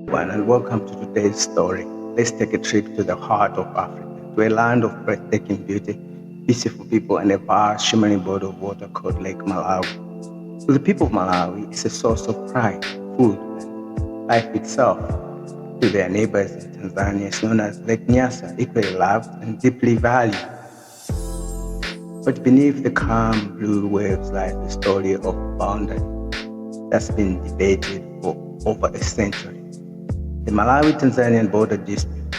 everyone, and welcome to today's story. Let's take a trip to the heart of Africa, to a land of breathtaking beauty, peaceful people, and a vast, shimmering body of water called Lake Malawi. To the people of Malawi, it's a source of pride, food, and life itself. To their neighbors in Tanzania, it's known as Lake Nyasa, equally loved and deeply valued. But beneath the calm blue waves lies the story of boundary that's been debated for over a century. The Malawi-Tanzanian border dispute.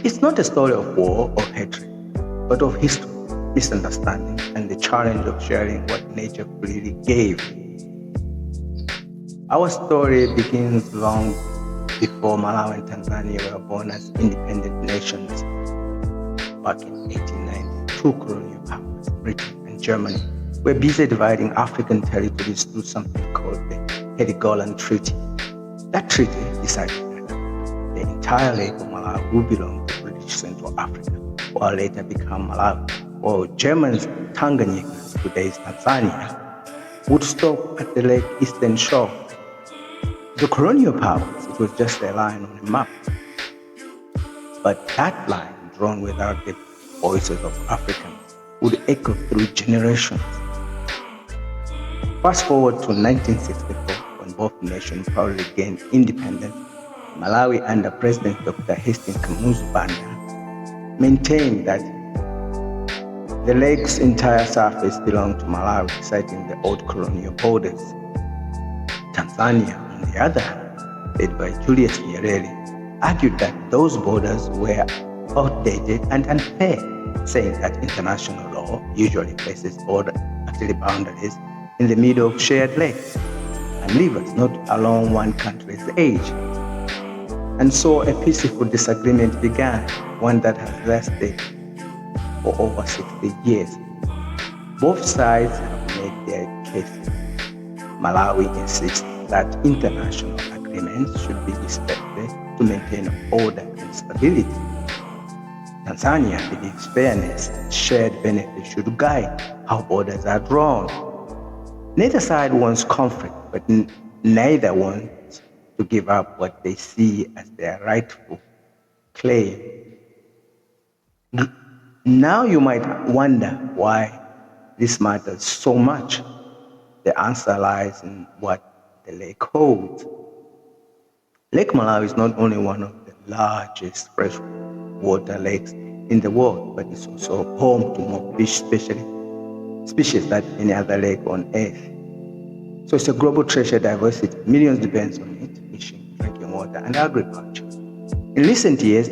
It's not a story of war or hatred, but of history, misunderstanding, and the challenge of sharing what nature freely gave. Our story begins long before Malawi and Tanzania were born as independent nations back in 1890. Two colonial powers, Britain and Germany, were busy dividing African territories through something called the Heligoland Treaty. That treaty decided that the entire Lake of Malawi would belong to British Central Africa, or later become Malawi, or Germans Tanganyika, today's Tanzania, would stop at the lake eastern shore. The colonial powers, it was just a line on a map, but that line, drawn without the voices of Africans, would echo through generations. Fast forward to 1964, when both nations proudly gained independence. Malawi, under President Dr. Hastings Kamuzu Banda, maintained that the lake's entire surface belonged to Malawi, citing the old colonial borders. Tanzania, on the other hand, led by Julius Nyerere, argued that those borders were outdated and unfair, saying that international law usually places boundaries in the middle of shared lakes and rivers, not along one country's edge. And so a peaceful disagreement began, one that has lasted for over 60 years. Both sides have made their cases. Malawi insists that international agreements should be respected to maintain order and stability. Tanzania believes fairness and shared benefits should guide how borders are drawn. Neither side wants conflict, but neither wants to give up what they see as their rightful claim. Now you might wonder why this matters so much. The answer lies in what the lake holds. Lake Malawi is not only one of the largest freshwater lakes in the world, but it's also home to more fish species than any other lake on earth. So it's a global treasure diversity. Millions depend on it, fishing, drinking water, and agriculture. In recent years,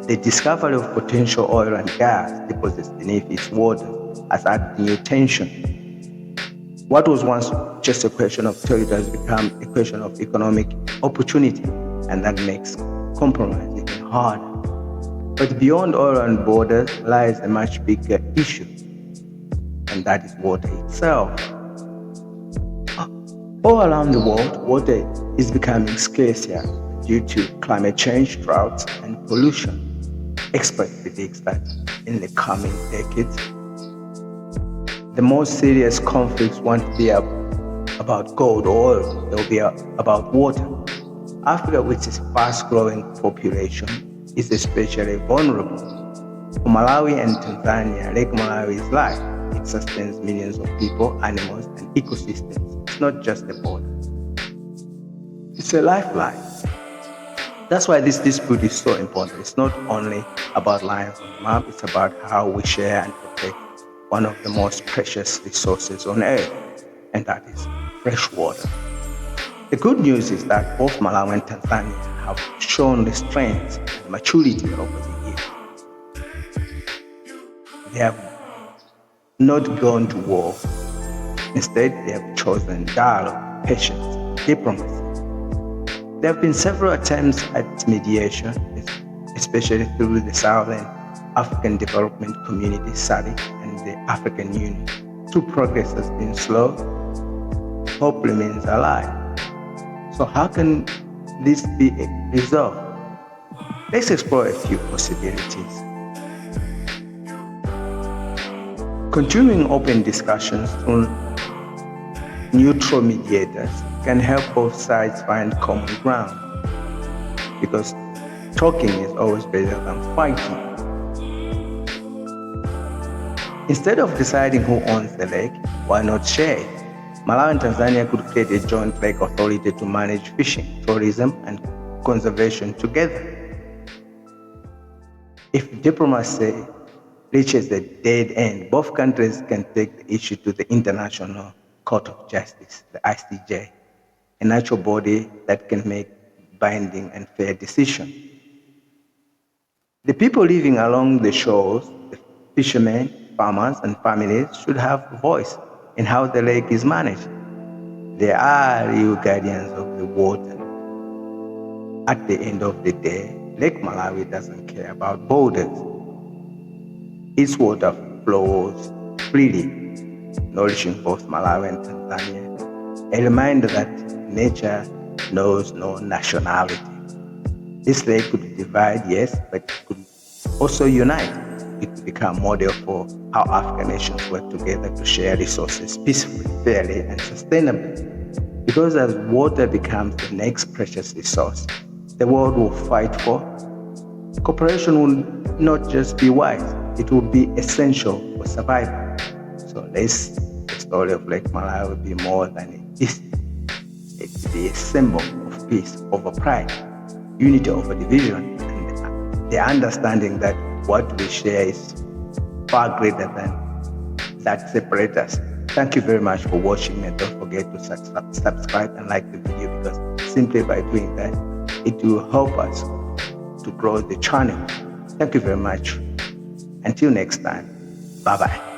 the discovery of potential oil and gas deposits beneath its water has added new tension. What was once just a question of territory has become a question of economic opportunity, and that makes compromise even harder. But beyond oil and borders lies a much bigger issue, and that is water itself. All around the world, water is becoming scarcer due to climate change, droughts, and pollution. Experts predict that in the coming decades, the most serious conflicts won't be about gold or oil, they will be about water. Africa, with its fast-growing population, is especially vulnerable. For Malawi and Tanzania, Lake Malawi is life. It sustains millions of people, animals, and ecosystems. It's not just a border. It's a lifeline. That's why this dispute is so important. It's not only about lines on the map, it's about how we share and protect one of the most precious resources on earth, and that is fresh water. The good news is that both Malawi and Tanzania have shown restraint and maturity over the years. They have not gone to war. Instead, they have chosen dialogue, patience, diplomacy. There have been several attempts at mediation, especially through the Southern African Development Community, SADC, and the African Union. Though progress has been slow, hope remains alive. So how can this be resolved? Let's explore a few possibilities. Continuing open discussions through neutral mediators can help both sides find common ground. because talking is always better than fighting. Instead of deciding who owns the lake, why not share it? Malawi and Tanzania could create a joint lake authority to manage fishing, tourism, and conservation together. If diplomacy reaches a dead end, both countries can take the issue to the International Court of Justice, the ICJ, a natural body that can make binding and fair decisions. The people living along the shores, the fishermen, farmers, and families should have a voice in how the lake is managed. They are real guardians of the water. At the end of the day, Lake Malawi doesn't care about borders. Its water flows freely, nourishing both Malawi and Tanzania, a reminder that nature knows no nationality. This lake could divide, yes, but it could also unite. It could become a model for how African nations work together to share resources peacefully, fairly, and sustainably. Because as water becomes the next precious resource the world will fight for, cooperation will not just be wise, it will be essential for survival. So the story of Lake Malawi will be more than a distance. It will be a symbol of peace over pride, unity over division, and the understanding that what we share is far greater than that separates us. Thank you very much for watching, and don't forget to subscribe and like the video, because simply by doing that, it will help us to grow the channel. Thank you very much. Until next time, bye-bye.